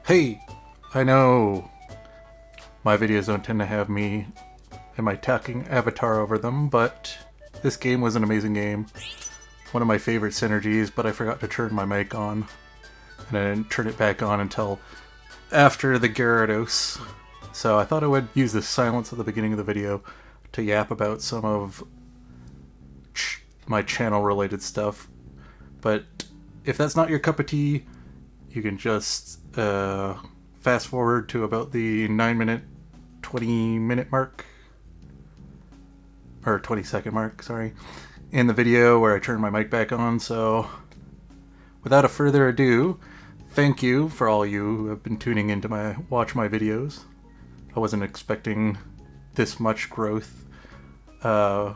Hey, I know my videos don't tend to have me and my talking avatar over them, but this game was an amazing game. One of my favorite synergies, but I forgot to turn my mic on. And I didn't turn it back on until after the Gyarados. So I thought I would use this silence at the beginning of the video to yap about some of my channel related stuff. But if that's not your cup of tea, you can just fast forward to about the 9-minute, 20-minute mark, or 20-second mark, sorry, in the video where I turn my mic back on. So without a further ado, thank you for all you who have been tuning in to watch my videos. I wasn't expecting this much growth. I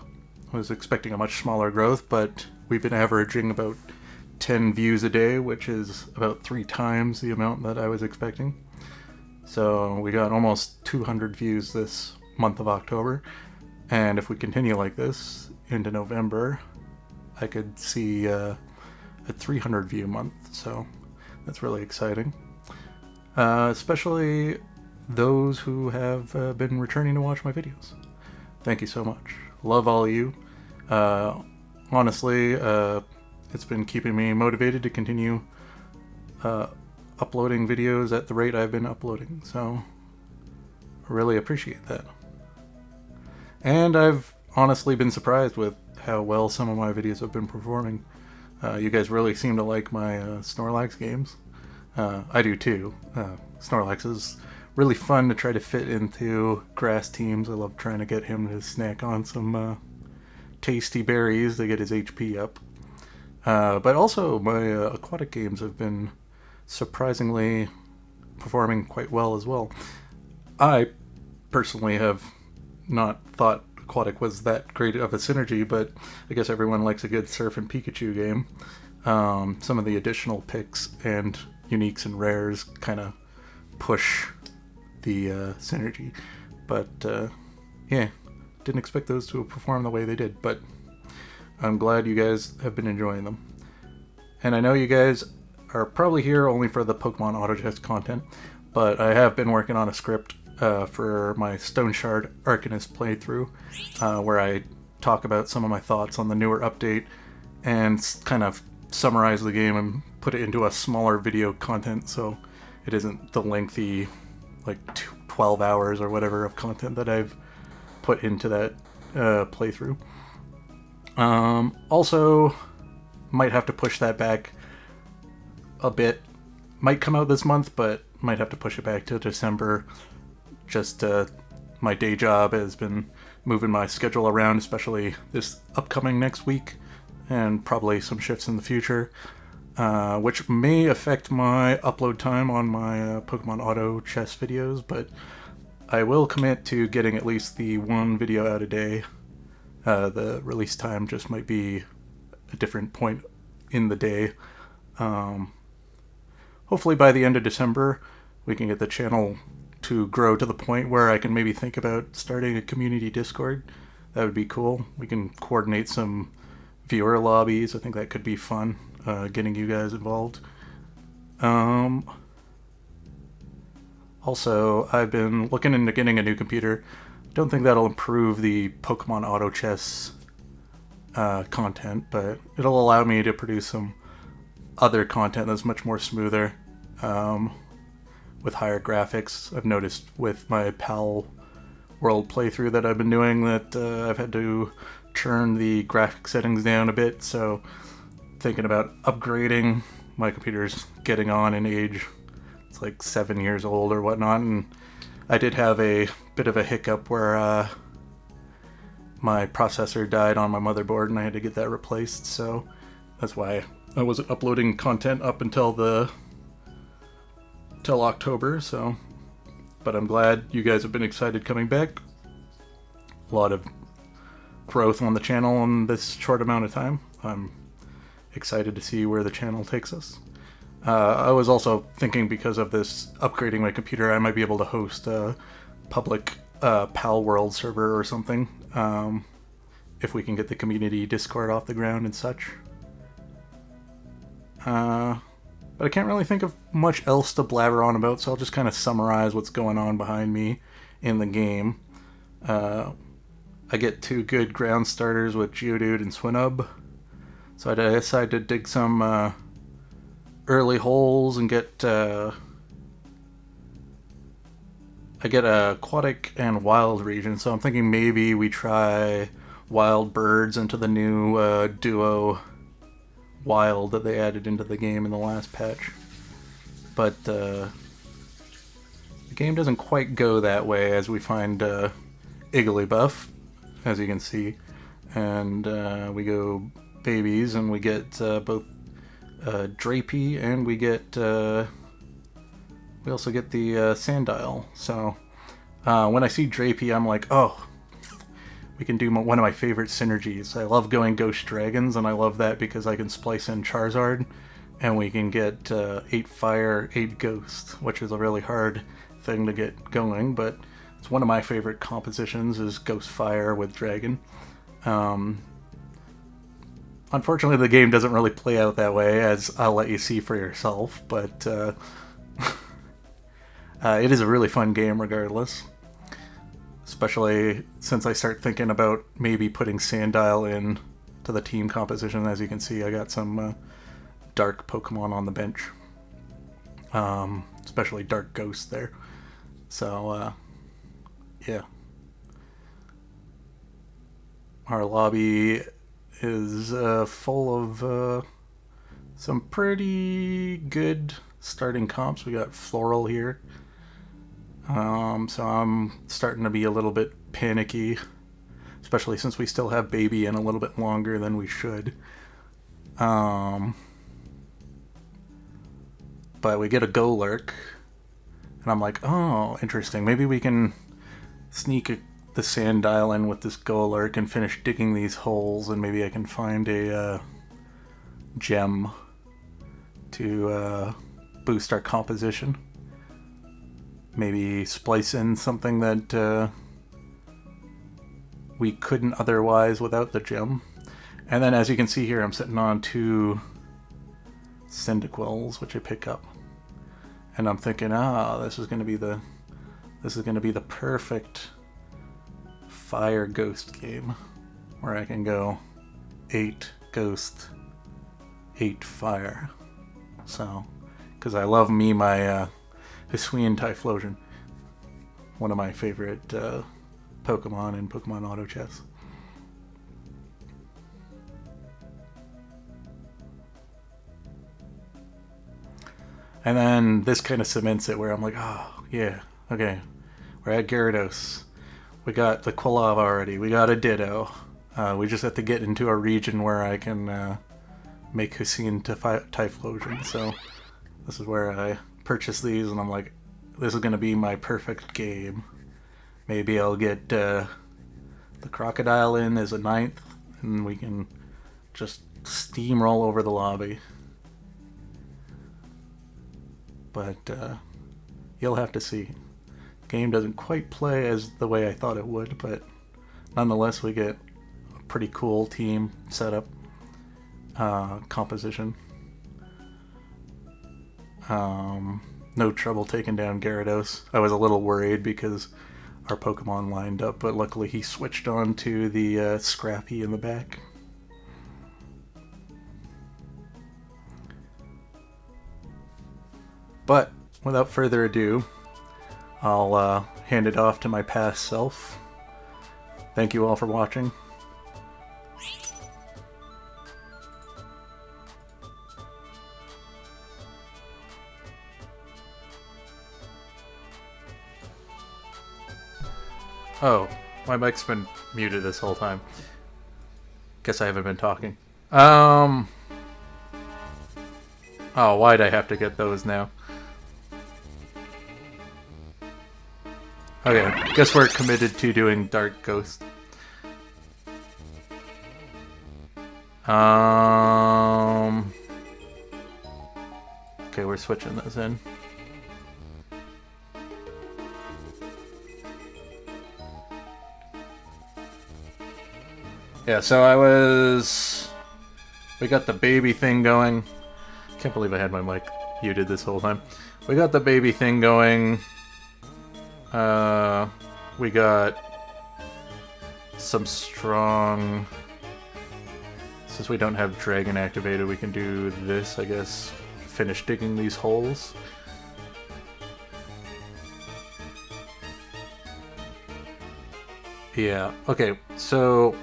was expecting a much smaller growth, but we've been averaging about 10 views a day, which is about 3 times the amount that I was expecting. So we got almost 200 views this month of October, and if we continue like this into November, I could see a 300 view month, so that's really exciting. Especially those who have been returning to watch my videos. Thank you so much. Love all of you. Honestly, it's been keeping me motivated to continue uploading videos at the rate I've been uploading, so I really appreciate that. And I've honestly been surprised with how well some of my videos have been performing. You guys really seem to like my Snorlax games. I do too. Snorlax is really fun to try to fit into grass teams. I love trying to get him to snack on some tasty berries to get his HP up. But also my aquatic games have been surprisingly performing quite well as well. I personally have not thought aquatic was that great of a synergy, but I guess everyone likes a good Surf and Pikachu game. Some of the additional picks and uniques and rares kind of push the synergy, but yeah, didn't expect those to perform the way they did, but I'm glad you guys have been enjoying them. And I know you guys are probably here only for the Pokemon Auto Chess content, but I have been working on a script for my Stone Shard Arcanist playthrough, where I talk about some of my thoughts on the newer update and kind of summarize the game and put it into a smaller video content so it isn't the lengthy, like 12 hours or whatever of content that I've put into that playthrough. Also, might have to push that back a bit. Might come out this month, but might have to push it back to December. Just my day job has been moving my schedule around, especially this upcoming next week, and probably some shifts in the future, which may affect my upload time on my Pokemon Auto Chess videos, but I will commit to getting at least the one video out a day. The release time just might be a different point in the day. Hopefully by the end of December, we can get the channel to grow to the point where I can maybe think about starting a community Discord. That would be cool. We can coordinate some viewer lobbies. I think that could be fun, getting you guys involved. Also, I've been looking into getting a new computer. Don't think that'll improve the Pokemon Auto Chess content, but it'll allow me to produce some other content that's much more smoother, with higher graphics. I've noticed with my PAL World playthrough that I've been doing that I've had to turn the graphic settings down a bit, so thinking about upgrading. My computer's getting on in age. It's like 7 years old or whatnot, and I did have a bit of a hiccup where my processor died on my motherboard and I had to get that replaced, so that's why I wasn't uploading content up until October. So, but I'm glad you guys have been excited coming back. A lot of growth on the channel in this short amount of time. I'm excited to see where the channel takes us. I was also thinking, because of this upgrading my computer, I might be able to host a public PAL World server or something, if we can get the community Discord off the ground and such. But But I can't really think of much else to blabber on about, so I'll just kind of summarize what's going on behind me in the game. I get 2 good ground starters with Geodude and Swinub. So I decided to dig some early holes and get... I get a aquatic and wild region, so I'm thinking maybe we try wild birds into the new duo wild that they added into the game in the last patch. But the game doesn't quite go that way, as we find Igglybuff, as you can see. And we go babies, and we get both Drapey, and we get... we also get the Sandile. So when I see Drapey, I'm like, oh, we can do one of my favorite synergies. I love going Ghost Dragons, and I love that because I can splice in Charizard, and we can get 8 Fire, 8 Ghost, which is a really hard thing to get going, but it's one of my favorite compositions is Ghost Fire with Dragon. Unfortunately, the game doesn't really play out that way, as I'll let you see for yourself, but... it is a really fun game regardless, especially since I start thinking about maybe putting Sandile in to the team composition. As you can see, I got some dark Pokemon on the bench, especially Dark Ghost there. So, yeah. Our lobby is full of some pretty good starting comps. We got Floral here. So I'm starting to be a little bit panicky, especially since we still have Baby in a little bit longer than we should. But we get a Golurk, and I'm like, oh, interesting. Maybe we can sneak the Sandile in with this Golurk and finish digging these holes, and maybe I can find a gem to boost our composition. Maybe splice in something that we couldn't otherwise without the gem. And then, as you can see here, I'm sitting on 2 Cyndaquils, which I pick up, and I'm thinking, this is going to be the perfect Fire Ghost game, where I can go 8 Ghost, 8 Fire. So, because I love me my Hisuian Typhlosion, one of my favorite Pokemon in Pokemon Auto Chess. And then this kind of cements it, where I'm like, oh, yeah, okay, we're at Gyarados. We got the Quilava already. We got a Ditto. We just have to get into a region where I can make Hisuian Typhlosion. So this is where I purchase these, and I'm like, this is going to be my perfect game. Maybe I'll get the Crocodile in as a 9th, and we can just steamroll over the lobby. But you'll have to see. The game doesn't quite play as the way I thought it would, but nonetheless we get a pretty cool team setup, composition. No trouble taking down Gyarados. I was a little worried because our Pokemon lined up, but luckily he switched on to the Scrappy in the back. But without further ado, I'll hand it off to my past self. Thank you all for watching. Oh, my mic's been muted this whole time. Guess I haven't been talking. Oh, why'd I have to get those now? Okay, guess we're committed to doing Dark Ghost. Okay, we're switching this in. Yeah, so we got the baby thing going. Can't believe I had my mic you did this whole time. We got the baby thing going. We got some strong... Since we don't have dragon activated, we can do this, I guess. Finish digging these holes. Yeah, okay, so...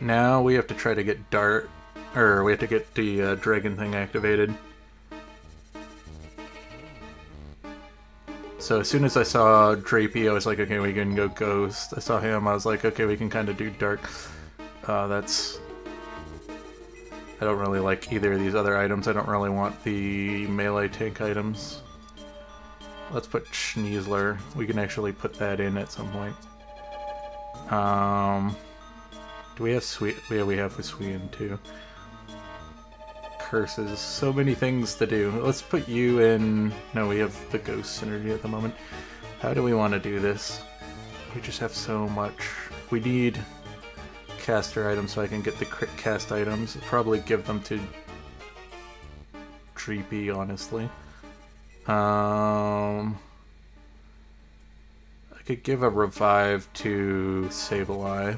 Now we have to try to get we have to get the dragon thing activated. So as soon as I saw Drapey, I was like, okay, we can go Ghost. I saw him, I was like, okay, we can kind of do Dark. That's... I don't really like either of these other items. I don't really want the melee tank items. Let's put Schneasler. We can actually put that in at some point. Do we have Sweet? Yeah, we have with Sweetin too. Curses. So many things to do. Let's put you in... No, we have the Ghost Synergy at the moment. How do we want to do this? We just have so much. We need caster items so I can get the crit cast items. Probably give them to Dreepy, honestly. I could give a revive to Sableye.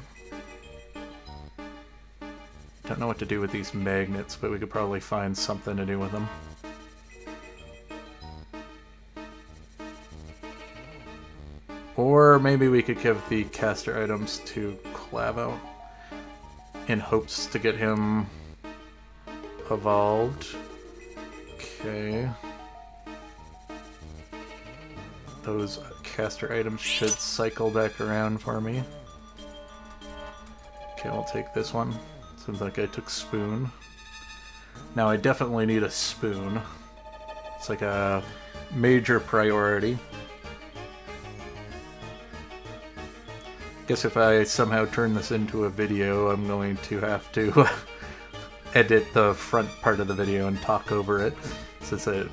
Don't know what to do with these magnets, but we could probably find something to do with them. Or maybe we could give the caster items to Clavo in hopes to get him evolved. Okay. Those caster items should cycle back around for me. Okay, I'll take this one. Seems like I took Spoon. Now I definitely need a Spoon. It's like a major priority. Guess if I somehow turn this into a video, I'm going to have to edit the front part of the video and talk over it, since it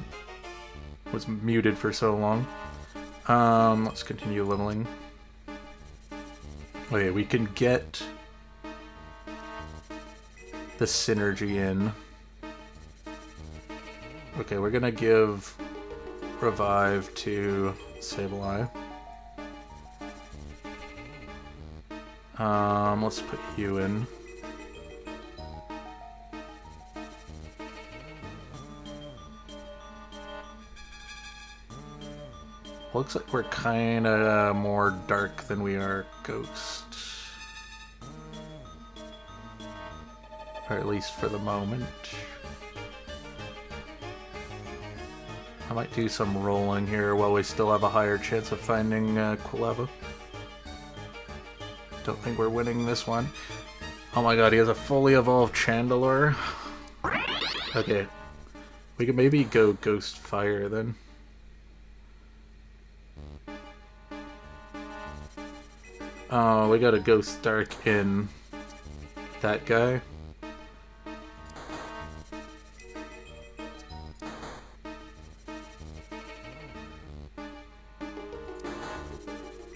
was muted for so long. Let's continue leveling. Okay, we can get the synergy in. Okay, we're gonna give revive to Sableye. Let's put you in. Looks like we're kinda more dark than we are Ghost. Or at least for the moment. I might do some rolling here while we still have a higher chance of finding Quilava. Don't think we're winning this one. Oh my god, he has a fully evolved Chandelure. Okay. We could maybe go Ghost Fire then. Oh, we got a Ghost Dark in that guy.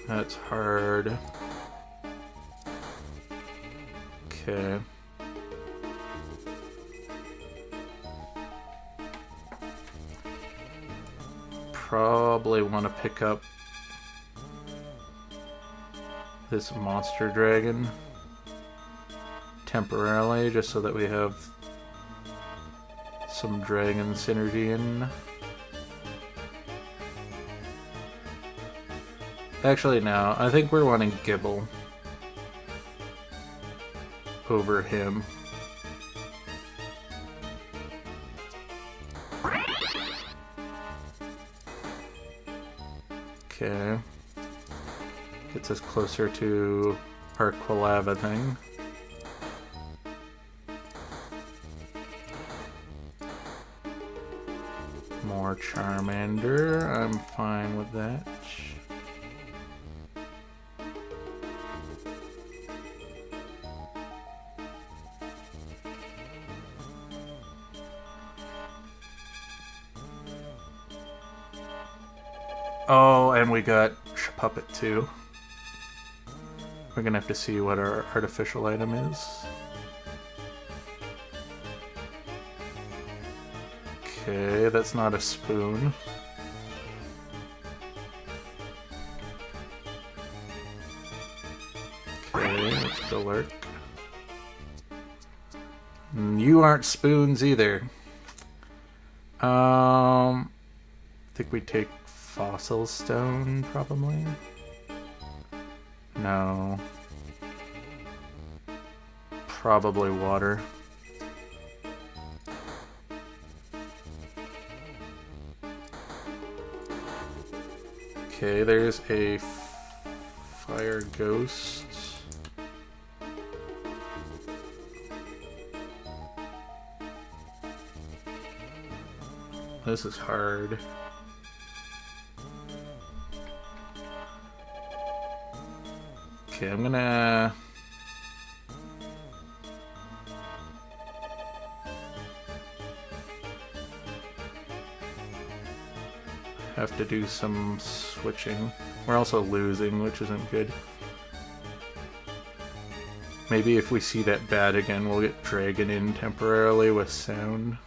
That's hard. Okay. Probably want to pick up this monster dragon temporarily, just so that we have some dragon synergy in. Actually, no. I think we're wanting Gibble over him. Okay. Gets us closer to our Quilava thing. More Charmander. I'm fine with that. Oh, and we got Puppet too. We're gonna have to see what our artificial item is. Okay, that's not a spoon. Okay, let's go lurk. You aren't spoons either. I think we take fossil stone, probably? No. Probably water. Okay, there's a fire ghost. This is hard. Okay, I'm gonna... have to do some switching. We're also losing, which isn't good. Maybe if we see that bat again, we'll get Dragon in temporarily with sound.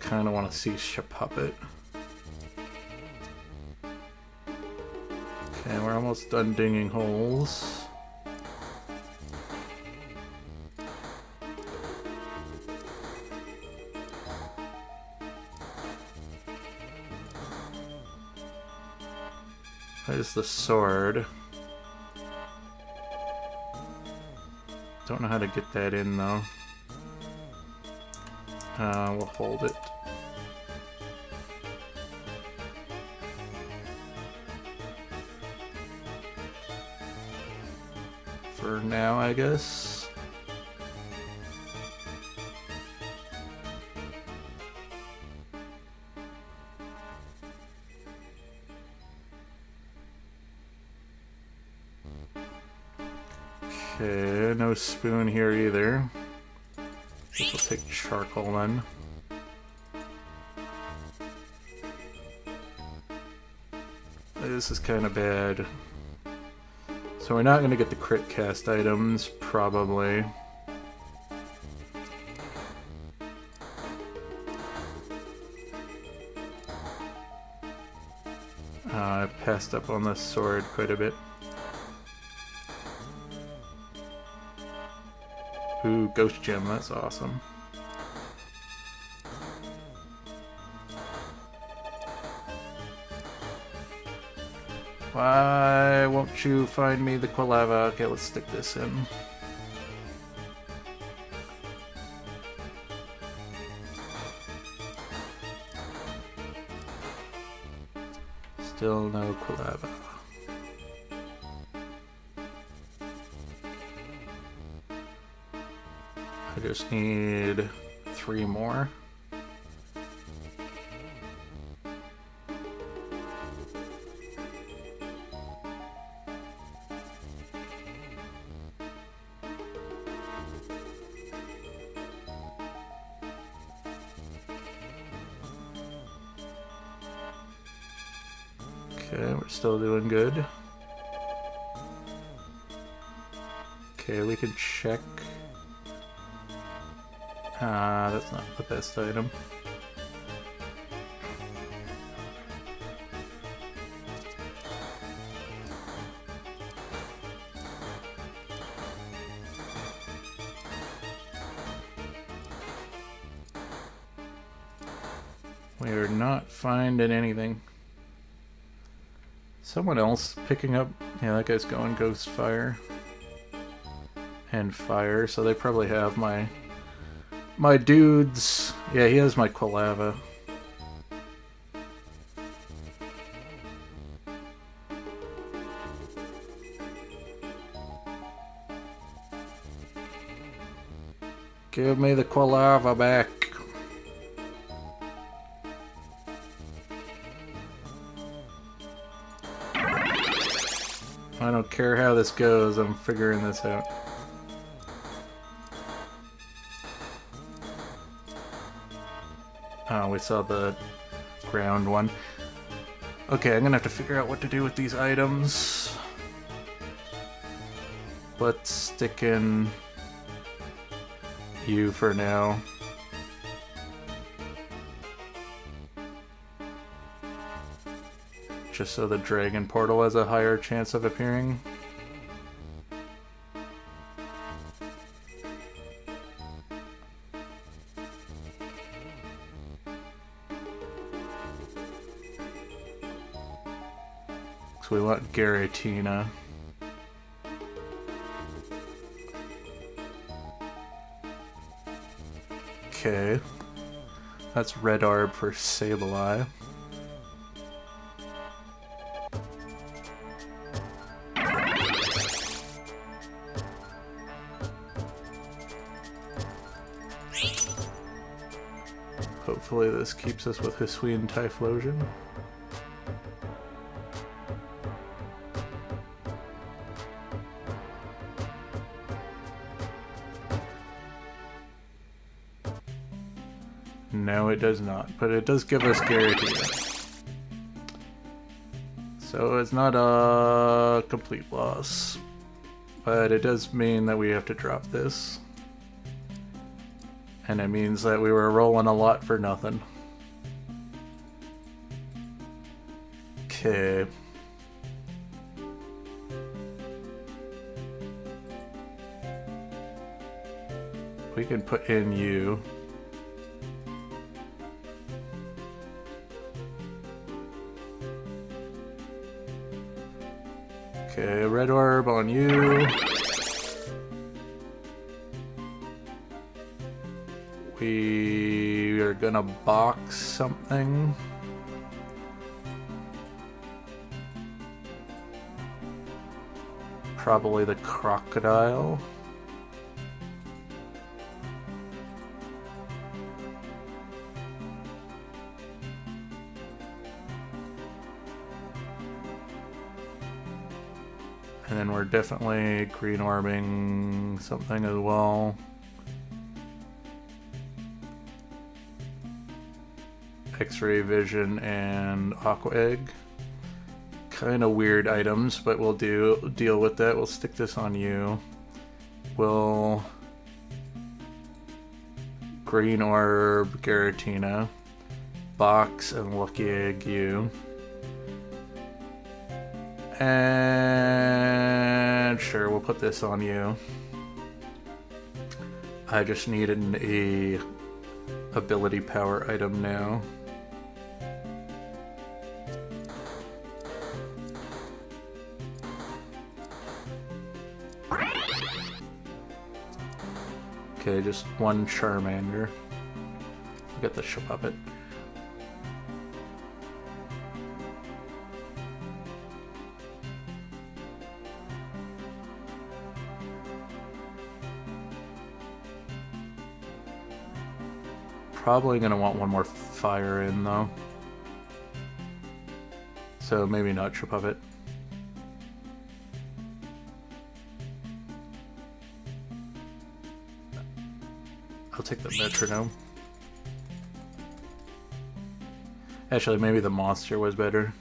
Kinda want to see Shapuppet. Okay, we're almost done digging holes. There's the sword. Don't know how to get that in though. We'll hold it. For now, I guess. Okay, no spoon here either. Guess we'll take charcoal then. This is kind of bad. So we're not going to get the crit cast items, probably. I passed up on the sword quite a bit. Ooh, ghost gem, that's awesome. Why won't you find me the Quilava? Okay, let's stick this in. Still no Quilava. I just need 3 more. Okay, we're still doing good. Okay, we can check. That's not the best item. We're not finding anything. Someone else picking up. Yeah, that guy's going Ghost Fire and Fire, so they probably have my dudes. Yeah, he has my Quilava. Give me the Quilava back. I don't care how this goes, I'm figuring this out. Oh, we saw the ground one. Okay, I'm gonna have to figure out what to do with these items. Let's stick in you for now. Just so the dragon portal has a higher chance of appearing. So we want Garatina. Okay. That's Red Arb for Sableye. Hopefully this keeps us with Hisuian Typhlosion. No, it does not, but it does give us Garatina. So it's not a complete loss, but it does mean that we have to drop this. And it means that we were rolling a lot for nothing. Okay. We can put in you. Okay, Red Orb on you. We are gonna box something. Probably the crocodile. And then we're definitely green orbing something as well. X-ray vision and aqua egg. Kind of weird items, but we'll deal with that. We'll stick this on you. We'll green orb Garatina, box and lucky egg you. And sure, we'll put this on you. I just need a ability power item now. Okay, just one Charmander. Forget the Puppet. Probably gonna want one more fire in though. So maybe not Puppet. I'll take the metronome. Actually, maybe the monster was better.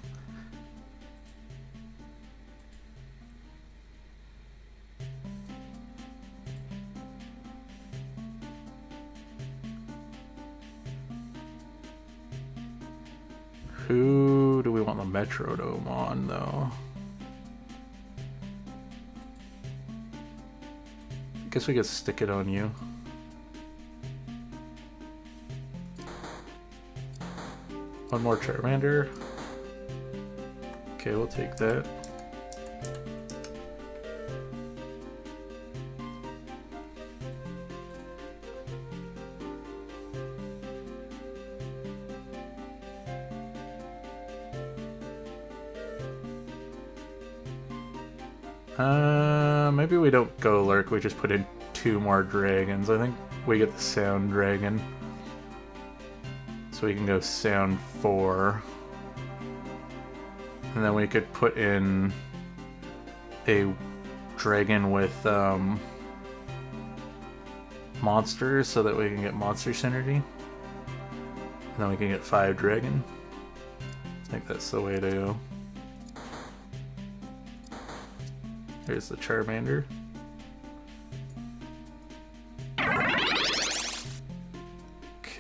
Who do we want the metronome on, though? I guess we could stick it on you. One more Charmander. Okay, we'll take that. Maybe we don't go Lurk, we just put in 2 more dragons. I think we get the Sound Dragon. So we can go Sound 4. And then we could put in a dragon with monsters so that we can get monster synergy. And then we can get 5 dragon. I think that's the way to go. Here's the Charmander.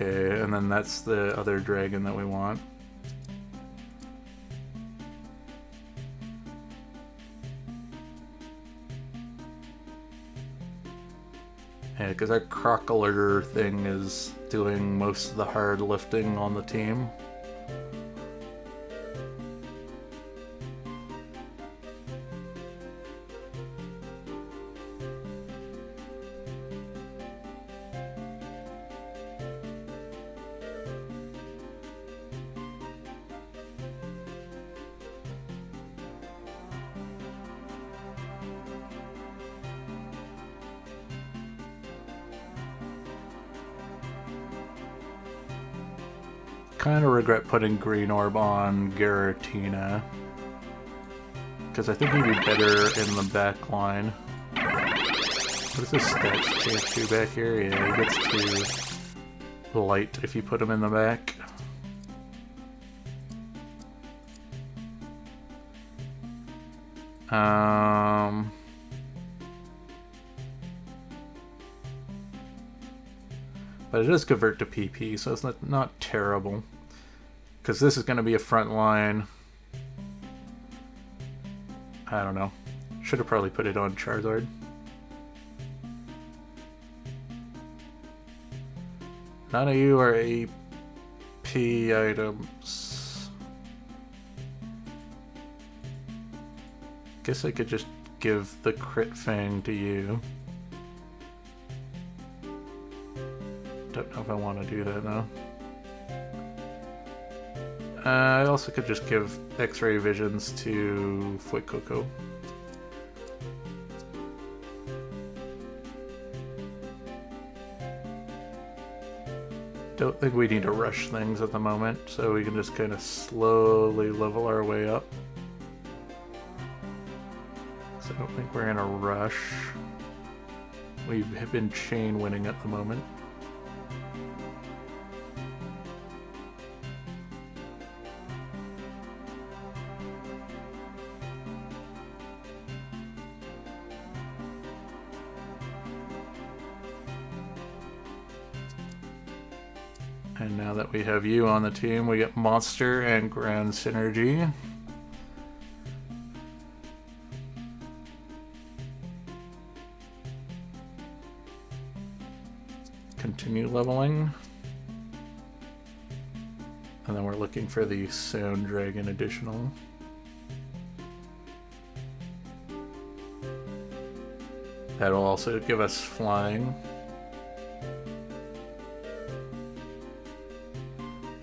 Okay, and then that's the other dragon that we want. Yeah, because our crocoler thing is doing most of the hard lifting on the team. Kind of regret putting Green Orb on Giratina, because I think he'd be better in the back line. What does his stats change to back here? Yeah, he gets too light if you put him in the back. But it does convert to PP, so it's not terrible. Because this is going to be a front line. I don't know. Should have probably put it on Charizard. None of you are AP items. Guess I could just give the Crit Fang to you. Don't know if I want to do that though. I also could just give X-Ray Visions to Fuecoco. Don't think we need to rush things at the moment, so we can just kind of slowly level our way up. So I don't think we're in a rush. We've been chain winning at the moment. And now that we have you on the team, we get Monster and Grand Synergy. Continue leveling. And then we're looking for the Sound Dragon additional. That'll also give us flying.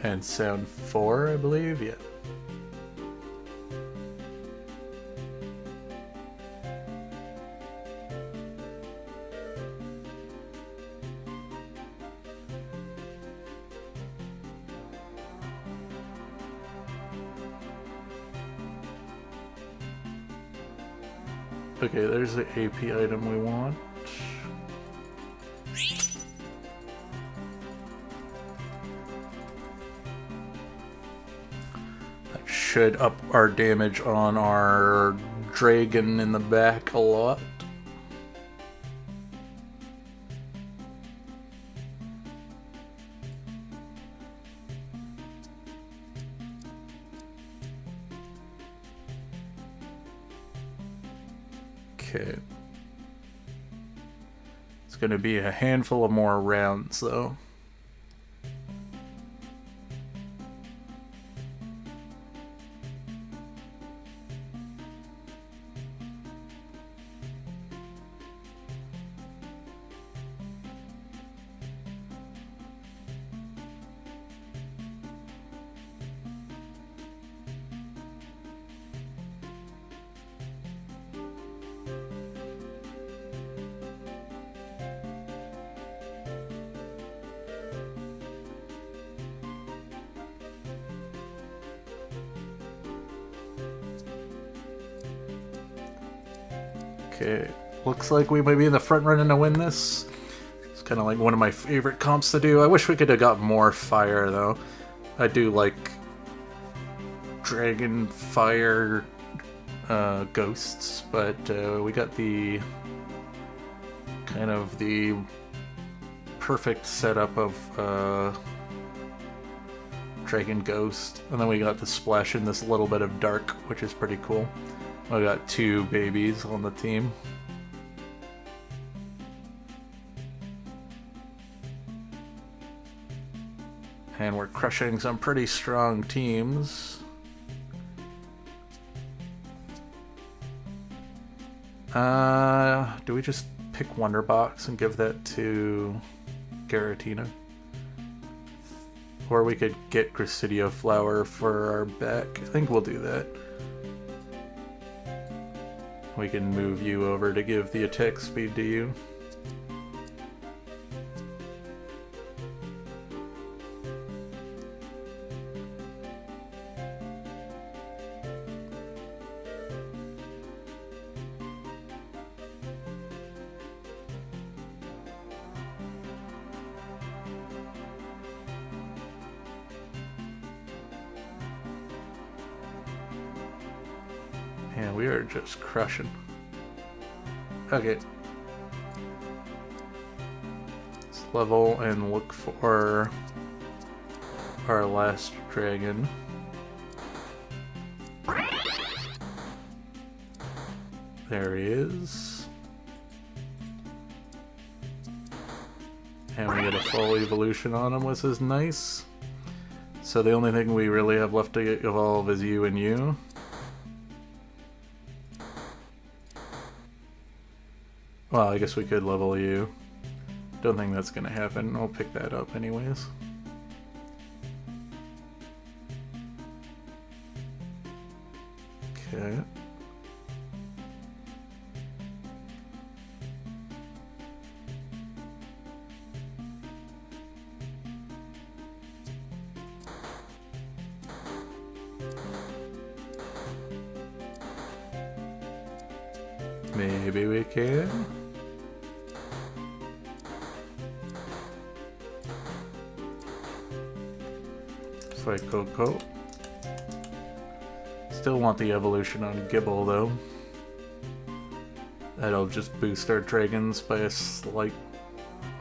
And Sound 4, I believe, yeah. Okay, there's the AP item we want. That should up our damage on our dragon in the back a lot. Okay. It's going to be a handful of more rounds, though. Okay, looks like we might be in the front running to win this. It's kind of like one of my favorite comps to do. I wish we could have got more fire, though. I do like dragon fire ghosts, but we got the kind of the perfect setup of Dragon Ghost, and then we got to splash in this little bit of dark, which is pretty cool. We got 2 babies on the team. And we're crushing some pretty strong teams. Do we just pick Wonderbox and give that to Garatina? Or we could get Gracidio Flower for our back. I think we'll do that. We can move you over to give the attack speed to you. And we are just crushing. Okay. Let's level and look for our last dragon. There he is. And we get a full evolution on him, which is nice. So the only thing we really have left to evolve is you and you. Well, I guess we could level you. Don't think that's gonna happen. I'll pick that up anyways. Okay. Maybe we can. Fight Coco. Still want the evolution on Gibble though. That'll just boost our dragons by a slight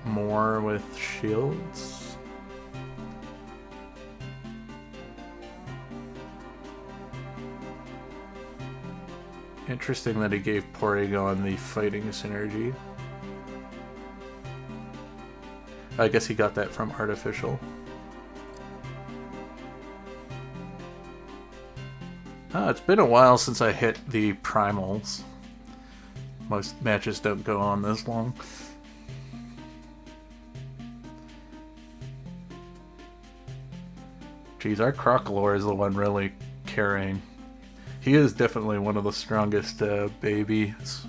more with shields. Interesting that he gave Porygon the fighting synergy. I guess he got that from Artificial. It's been a while since I hit the primals. Most matches don't go on this long. Geez, our Crocolore is the one really carrying. He is definitely one of the strongest babies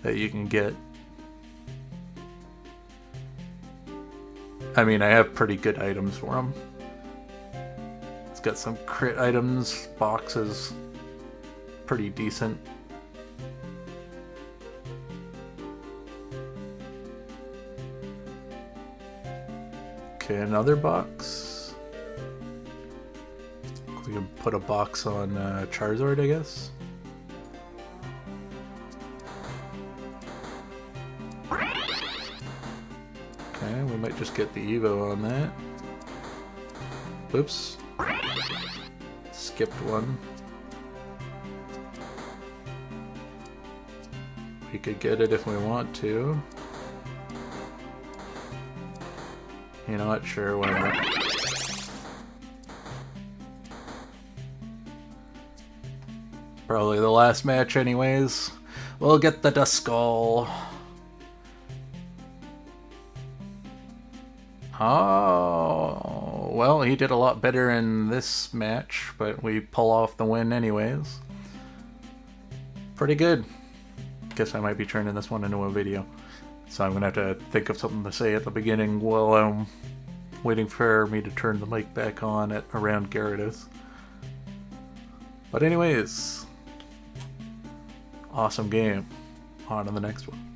that you can get. I mean, I have pretty good items for him. It's got some crit items, boxes, pretty decent. Okay, another box. We can put a box on Charizard, I guess. Okay, we might just get the Evo on that. Oops. Skipped one. We could get it if we want to. You know what? Sure, why not? Probably the last match anyways. We'll get the Duskull. Oh, well, he did a lot better in this match, but we pull off the win anyways. Pretty good. Guess I might be turning this one into a video. So I'm gonna have to think of something to say at the beginning while I'm waiting for me to turn the mic back on at around Gyarados. But anyways, awesome game. On to the next one.